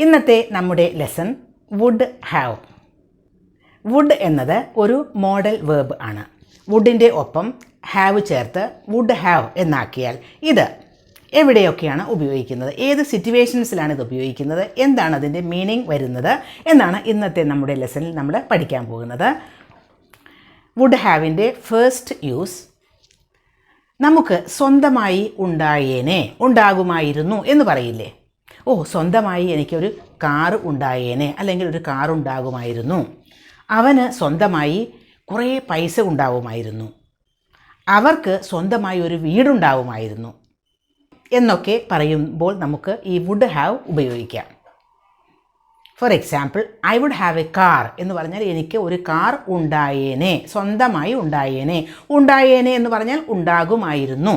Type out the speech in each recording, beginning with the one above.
ഇന്നത്തെ നമ്മുടെ lesson would have. Would എന്നത് ഒരു മോഡൽ വേർബ് ആണ്. വുഡിൻ്റെ ഒപ്പം ഹാവ് ചേർത്ത് വുഡ് ഹാവ് എന്നാക്കിയാൽ ഇത് എവിടെയൊക്കെയാണ് ഉപയോഗിക്കുന്നത്, ഏത് സിറ്റുവേഷൻസിലാണ് ഇത് ഉപയോഗിക്കുന്നത്, എന്താണ് അതിൻ്റെ മീനിങ് വരുന്നത് എന്നാണ് ഇന്നത്തെ നമ്മുടെ ലെസണിൽ നമ്മൾ പഠിക്കാൻ പോകുന്നത്. വുഡ് ഹാവിൻ്റെ ഫസ്റ്റ് യൂസ് നമുക്ക് സ്വന്തമായി ഉണ്ടായേനെ, ഉണ്ടാകുമായിരുന്നു എന്ന് പറയില്ലേ. സ്വന്തമായി എനിക്കൊരു കാറ് ഉണ്ടായേനെ, അല്ലെങ്കിൽ ഒരു കാർ ഉണ്ടാകുമായിരുന്നു. അവന് സ്വന്തമായി കുറേ പൈസ ഉണ്ടാവുമായിരുന്നു. അവർക്ക് സ്വന്തമായി ഒരു വീടുണ്ടാവുമായിരുന്നു എന്നൊക്കെ പറയുമ്പോൾ നമുക്ക് ഈ വുഡ് ഹാവ് ഉപയോഗിക്കാം. For example, I would have a car എന്ന് പറഞ്ഞാൽ എനിക്ക് ഒരു കാർ ഉണ്ടായേനെ, സ്വന്തമായി ഉണ്ടായേനെ. ഉണ്ടായേനെ എന്ന് പറഞ്ഞാൽ ഉണ്ടാകുമായിരുന്നു.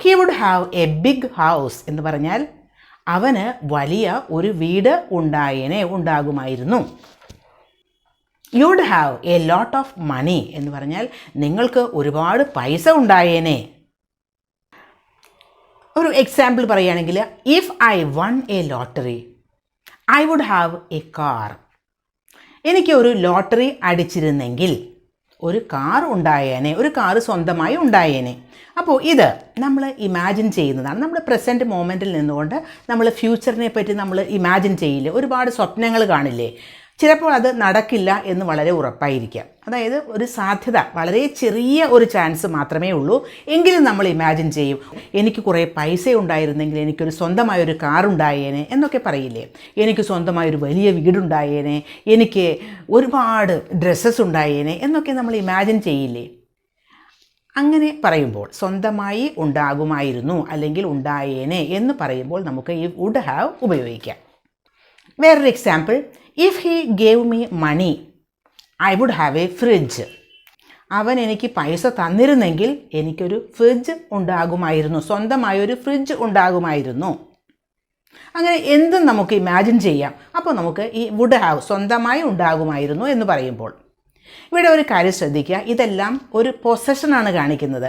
He would have a big house എന്ന് പറഞ്ഞാൽ അവന് വലിയ ഒരു വീട് ഉണ്ടായേനെ, ഉണ്ടാകുമായിരുന്നു. You would have a lot of money എന്ന് പറഞ്ഞാൽ നിങ്ങൾക്ക് ഒരുപാട് പൈസ ഉണ്ടായേനെ. ഒരു എക്സാമ്പിൾ പറയുകയാണെങ്കിൽ, if I won a lottery I would have a car. എനിക്ക് ഒരു ലോട്ടറി അടിച്ചിരുന്നെങ്കിൽ ഒരു കാർ ഉണ്ടായേനെ, ഒരു കാർ സ്വന്തമായി ഉണ്ടായേനെ. അപ്പോൾ ഇത് നമ്മൾ ഇമാജിൻ ചെയ്യുന്നതാണ്. നമ്മുടെ പ്രസൻറ്റ് മൊമെൻറ്റിൽ നിന്നുകൊണ്ട് നമ്മൾ ഫ്യൂച്ചറിനെ പറ്റി നമ്മൾ ഇമാജിൻ ചെയ്യില്ലേ, ഒരുപാട് സ്വപ്നങ്ങൾ കാണില്ലേ. ചിലപ്പോൾ അത് നടക്കില്ല എന്ന് വളരെ ഉറപ്പായിരിക്കാം. അതായത് ഒരു സാധ്യത, വളരെ ചെറിയ ഒരു ചാൻസ് മാത്രമേ ഉള്ളൂ. എങ്കിലും നമ്മൾ ഇമാജിൻ ചെയ്യും, എനിക്ക് കുറേ പൈസ ഉണ്ടായിരുന്നെങ്കിൽ എനിക്കൊരു സ്വന്തമായൊരു കാർ ഉണ്ടായേനെ എന്നൊക്കെ പറയില്ലേ. എനിക്ക് സ്വന്തമായൊരു വലിയ വീടുണ്ടായേനെ, എനിക്ക് ഒരുപാട് ഡ്രസ്സസ് ഉണ്ടായേനെ എന്നൊക്കെ നമ്മൾ ഇമാജിൻ ചെയ്യില്ലേ. അങ്ങനെ പറയുമ്പോൾ സ്വന്തമായി ഉണ്ടാകുമായിരുന്നു അല്ലെങ്കിൽ ഉണ്ടായേനെ എന്ന് പറയുമ്പോൾ നമുക്ക് ഈ വുഡ് ഹാവ് ഉപയോഗിക്കാം. വേറൊരു example, if he gave me money I would have a fridge. അവൻ എനിക്ക് പൈസ തന്നിരുന്നെങ്കിൽ എനിക്കൊരു ഫ്രിഡ്ജ് ഉണ്ടാകുമായിരുന്നു, സ്വന്തമായൊരു ഫ്രിഡ്ജ് ഉണ്ടാകുമായിരുന്നു. അങ്ങനെ എന്തും നമുക്ക് ഇമാജിൻ ചെയ്യാം. അപ്പോൾ നമുക്ക് ഈ വുഡ് ഹാവ് സ്വന്തമായി ഉണ്ടാകുമായിരുന്നു എന്ന് പറയുമ്പോൾ ഇവിടെ ഒരു കാര്യം ശ്രദ്ധിക്കുക, ഇതെല്ലാം ഒരു പൊസഷനാണ് കാണിക്കുന്നത്.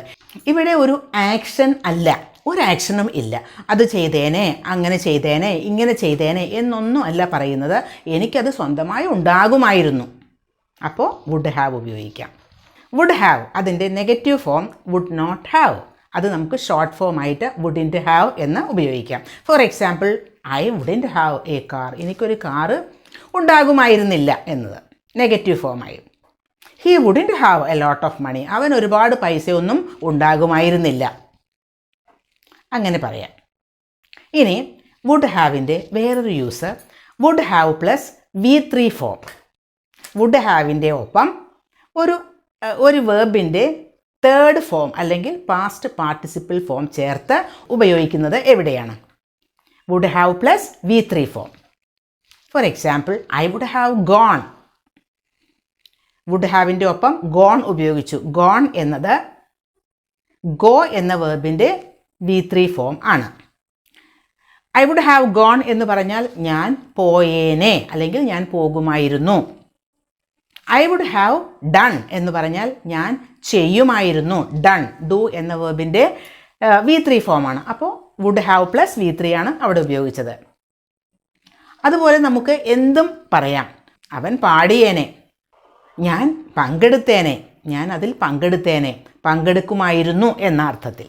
ഇവിടെ ഒരു ആക്ഷൻ അല്ല, ഒരു ആക്ഷനും ഇല്ല. അത് ചെയ്തേനെ, അങ്ങനെ ചെയ്തേനെ, ഇങ്ങനെ ചെയ്തേനെ എന്നൊന്നും അല്ല പറയുന്നത്. എനിക്കത് സ്വന്തമായി ഉണ്ടാകുമായിരുന്നു. അപ്പോൾ വുഡ് ഹാവ് ഉപയോഗിക്കാം. വുഡ് ഹാവ് അതിൻ്റെ negative form would not have. അത് നമുക്ക് ഷോർട്ട് ഫോം ആയിട്ട് വുഡിൻറ്റ് ഹാവ് എന്ന് ഉപയോഗിക്കാം. For example, I wouldn't have a car. എനിക്കൊരു കാറ് ഉണ്ടാകുമായിരുന്നില്ല എന്നത് നെഗറ്റീവ് ഫോമായി. He wouldn't have a lot of money. അവൻ ഒരുപാട് പൈസയൊന്നും ഉണ്ടാകുമായിരുന്നില്ല. അങ്ങനെ പറയാം. ഇനി വുഡ് ഹാവിൻ്റെ വേറൊരു use would have plus V3 form. Would ഹാവിൻ്റെ ഒപ്പം ഒരു വേർബിൻ്റെ തേർഡ് ഫോം അല്ലെങ്കിൽ പാസ്റ്റ് പാർട്ടിസിപ്പിൾ ഫോം ചേർത്ത് ഉപയോഗിക്കുന്നത് എവിടെയാണ്? Would have plus V3 form. For example, I would have gone. Would ഹാവിൻ്റെ ഒപ്പം ഗോൺ ഉപയോഗിച്ചു. ഗോൺ എന്നത് ഗോ എന്ന വേർബിൻ്റെ V3 ഫോം ആണ്. ഐ വുഡ് ഹാവ് ഗോൺ എന്ന് പറഞ്ഞാൽ ഞാൻ പോയേനെ അല്ലെങ്കിൽ ഞാൻ പോകുമായിരുന്നു. ഐ വുഡ് ഹാവ് ഡൺ എന്ന് പറഞ്ഞാൽ ഞാൻ ചെയ്യുമായിരുന്നു. ഡൺ, ഡു എന്ന വേർബിൻ്റെ V3 ഫോമാണ്. അപ്പോൾ വുഡ് ഹാവ് പ്ലസ് V3 ആണ് അവിടെ ഉപയോഗിച്ചത്. അതുപോലെ നമുക്ക് എന്തും പറയാം. അവൻ പാടിയേനെ, ഞാൻ പങ്കെടുത്തേനെ, ഞാൻ അതിൽ പങ്കെടുത്തേനെ, പങ്കെടുക്കുമായിരുന്നു എന്ന അർത്ഥത്തിൽ.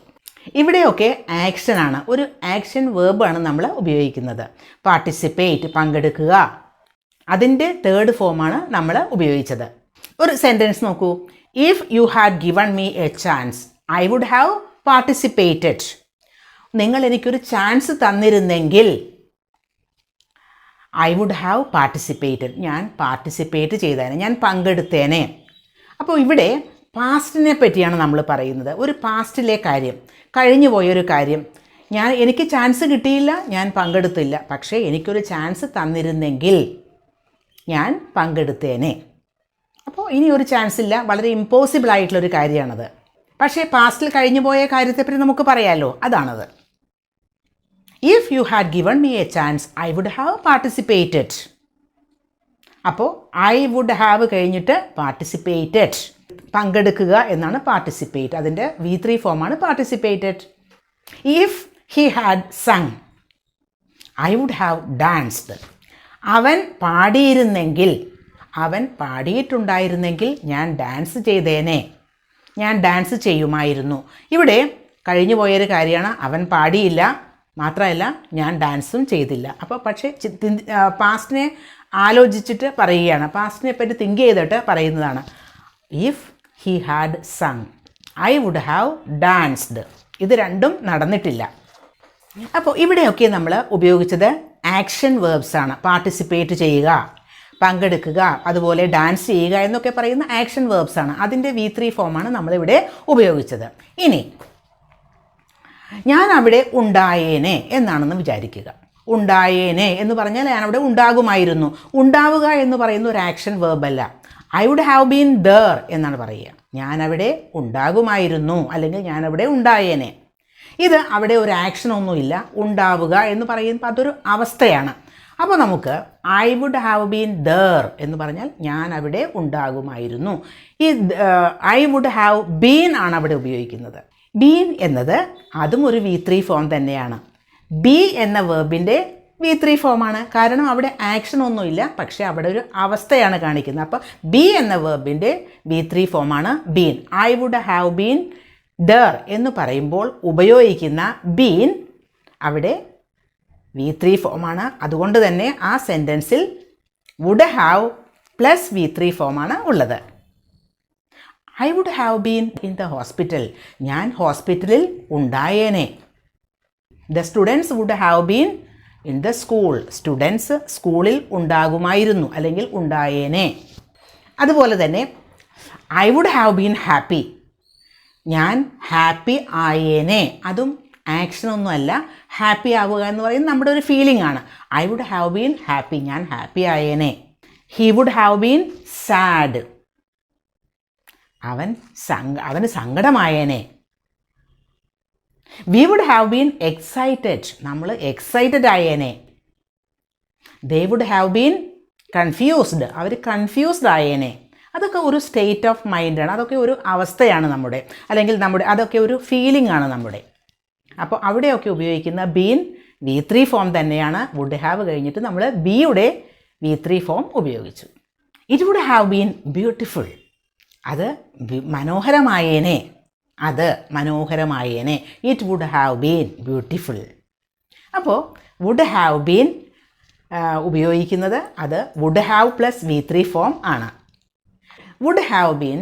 ഇവിടെയൊക്കെ ആക്ഷനാണ്, ഒരു ആക്ഷൻ വേർബാണ് നമ്മൾ ഉപയോഗിക്കുന്നത്. പാർട്ടിസിപ്പേറ്റ്, പങ്കെടുക്കുക, അതിൻ്റെ തേർഡ് ഫോമാണ് നമ്മൾ ഉപയോഗിച്ചത്. ഒരു സെൻറ്റൻസ് നോക്കൂ. If you had given me a chance I would have participated. നിങ്ങൾ എനിക്കൊരു ചാൻസ് തന്നിരുന്നെങ്കിൽ ഐ വുഡ് ഹാവ് പാർട്ടിസിപ്പേറ്റഡ്, ഞാൻ പാർട്ടിസിപ്പേറ്റ് ചെയ്തേനെ, ഞാൻ പങ്കെടുത്തേനെ. അപ്പോൾ ഇവിടെ പാസ്റ്റിനെ പറ്റിയാണ് നമ്മൾ പറയുന്നത്. ഒരു പാസ്റ്റിലെ കാര്യം, കഴിഞ്ഞു പോയൊരു കാര്യം. എനിക്ക് ചാൻസ് കിട്ടിയില്ല, ഞാൻ പങ്കെടുത്തില്ല, പക്ഷേ എനിക്കൊരു ചാൻസ് തന്നിരുന്നെങ്കിൽ ഞാൻ പങ്കെടുത്തേനെ. അപ്പോൾ ഇനി ഒരു ചാൻസ് ഇല്ല, വളരെ ഇമ്പോസിബിൾ ആയിട്ടുള്ളൊരു കാര്യമാണത്. പക്ഷേ പാസ്റ്റിൽ കഴിഞ്ഞു പോയ കാര്യത്തെപ്പറ്റി നമുക്ക് പറയാമല്ലോ, അതാണത്. If you had given me a chance I would have participated. അപ്പോൾ ഐ വുഡ് ഹാവ് കഴിഞ്ഞിട്ട് പാർട്ടിസിപ്പേറ്റഡ്, പങ്കെടുക്കുക എന്നാണ് പാർട്ടിസിപ്പേറ്റ്. അതിൻ്റെ V3 ഫോമാണ് participated. If he had sung I would have danced. അവൻ പാടിയിരുന്നെങ്കിൽ, അവൻ പാടിയിട്ടുണ്ടായിരുന്നെങ്കിൽ ഞാൻ ഡാൻസ് ചെയ്തേനെ, ഞാൻ ഡാൻസ് ചെയ്യുമായിരുന്നു. ഇവിടെ കഴിഞ്ഞു പോയൊരു കാര്യമാണ്, അവൻ പാടിയില്ല, മാത്രമല്ല ഞാൻ ഡാൻസും ചെയ്തില്ല. അപ്പോൾ പക്ഷേ പാസ്റ്റിനെ ആലോചിച്ചിട്ട് പറയുകയാണ്, പാസ്റ്റിനെ പറ്റി തിങ്ക് ചെയ്തിട്ട് പറയുന്നതാണ്. If he had sung I would have danced. ഇത് രണ്ടും നടന്നിട്ടില്ല. അപ്പോൾ ഇവിടെയൊക്കെ നമ്മൾ ഉപയോഗിച്ചത് ആക്ഷൻ വേർബ്സ് ആണ്. പാർട്ടിസിപ്പേറ്റ് ചെയ്യുക, പങ്കെടുക്കുക, അതുപോലെ ഡാൻസ് ചെയ്യുക എന്നൊക്കെ പറയുന്ന ആക്ഷൻ വേർബ്സ് ആണ്. അതിൻ്റെ V3 ഫോമാണ് നമ്മളിവിടെ ഉപയോഗിച്ചത്. ഇനി ഞാൻ അവിടെ ഉണ്ടായേനെ എന്നാണെന്ന് വിചാരിക്കുക. ഉണ്ടായേനെ എന്ന് പറഞ്ഞാൽ ഞാൻ അവിടെ ഉണ്ടാകുമായിരുന്നു. ഉണ്ടാവുക എന്ന് പറയുന്ന ഒരു ആക്ഷൻ വേർബല്ല. I would have been there എന്നാണ് പറയുക. ഞാനവിടെ ഉണ്ടാകുമായിരുന്നു, അല്ലെങ്കിൽ ഞാനവിടെ ഉണ്ടായേനെ. ഇത് അവിടെ ഒരു ആക്ഷനൊന്നുമില്ല. ഉണ്ടാവുക എന്ന് പറയുമ്പോൾ അതൊരു അവസ്ഥയാണ്. അപ്പോൾ നമുക്ക് I would have been there എന്ന് പറഞ്ഞാൽ ഞാൻ അവിടെ ഉണ്ടാകുമായിരുന്നു. ഈ ഐ വുഡ് ഹാവ് ബീൻ ആണ് അവിടെ ഉപയോഗിക്കുന്നത്. ബീൻ എന്നത് അതും ഒരു V3 ഫോം തന്നെയാണ്. ബി എന്ന വേർബിൻ്റെ V3 ഫോമാണ്. കാരണം അവിടെ ആക്ഷൻ ഒന്നുമില്ല, പക്ഷേ അവിടെ ഒരു അവസ്ഥയാണ് കാണിക്കുന്നത്. അപ്പോൾ ബി എന്ന വേർബിൻ്റെ V3 ഫോമാണ് been. I would have been there എന്ന് പറയുമ്പോൾ ഉപയോഗിക്കുന്ന ബീൻ അവിടെ V3 ഫോമാണ്. അതുകൊണ്ട് തന്നെ ആ സെൻറ്റൻസിൽ വുഡ് ഹാവ് പ്ലസ് V3 ഫോമാണ് ഉള്ളത്. I would have been in the hospital. ഞാൻ ഹോസ്പിറ്റലിൽ ഉണ്ടായേനെ. The students would have been in the school. Students സ്കൂളിൽ ഉണ്ടാകുമായിരുന്നു, അല്ലെങ്കിൽ ഉണ്ടായേനെ. അതുപോലെ തന്നെ I would have been happy. ഞാൻ ഹാപ്പി ആയേനെ. അതും ആക്ഷനൊന്നുമല്ല. ഹാപ്പി ആവുക എന്ന് പറയുന്നത് നമ്മുടെ ഒരു ഫീലിംഗ് ആണ്. I would have been happy. ഞാൻ ഹാപ്പി ആയേനെ. He would have been sad. അവന് സങ്കടമായേനെ. We would have been excited. നമ്മൾ എക്സൈറ്റഡ് ആയേനെ. They would have been confused. അവർ കൺഫ്യൂസ്ഡ് ആയേനെ. അതൊക്കെ ഒരു സ്റ്റേറ്റ് ഓഫ് മൈൻഡാണ്. അതൊക്കെ ഒരു അവസ്ഥയാണ് നമ്മുടെ, അല്ലെങ്കിൽ അതൊക്കെ ഒരു ഫീലിംഗ് ആണ് നമ്മുടെ. അപ്പോൾ അവിടെയൊക്കെ ഉപയോഗിക്കുന്ന ബീൻ V3 ഫോം തന്നെയാണ്. വുഡ് ഹാവ് കഴിഞ്ഞിട്ട് നമ്മൾ ബിയുടെ V3 ഫോം ഉപയോഗിച്ചു. It would have been beautiful. അത് മനോഹരമായേനെ. അത് മനോഹരമായേനെ. It would have been beautiful. അപ്പോൾ വുഡ് ഹാവ് ബീൻ ഉപയോഗിക്കുന്നത് അത് would have plus V3 form ആണ്. വുഡ് ഹാവ് ബീൻ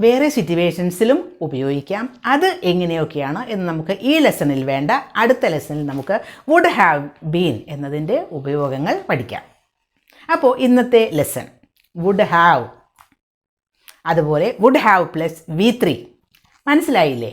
വേറെ സിറ്റുവേഷൻസിലും ഉപയോഗിക്കാം. അത് എങ്ങനെയൊക്കെയാണ് എന്ന് നമുക്ക് ഈ ലെസണിൽ വേണ്ട. അടുത്ത ലെസണിൽ നമുക്ക് വുഡ് ഹാവ് ബീൻ എന്നതിൻ്റെ ഉപയോഗങ്ങൾ പഠിക്കാം. അപ്പോൾ ഇന്നത്തെ ലെസൺ വുഡ് ഹാവ്, അതുപോലെ വുഡ് ഹാവ് പ്ലസ് V3 മനസ്സിലായില്ലേ?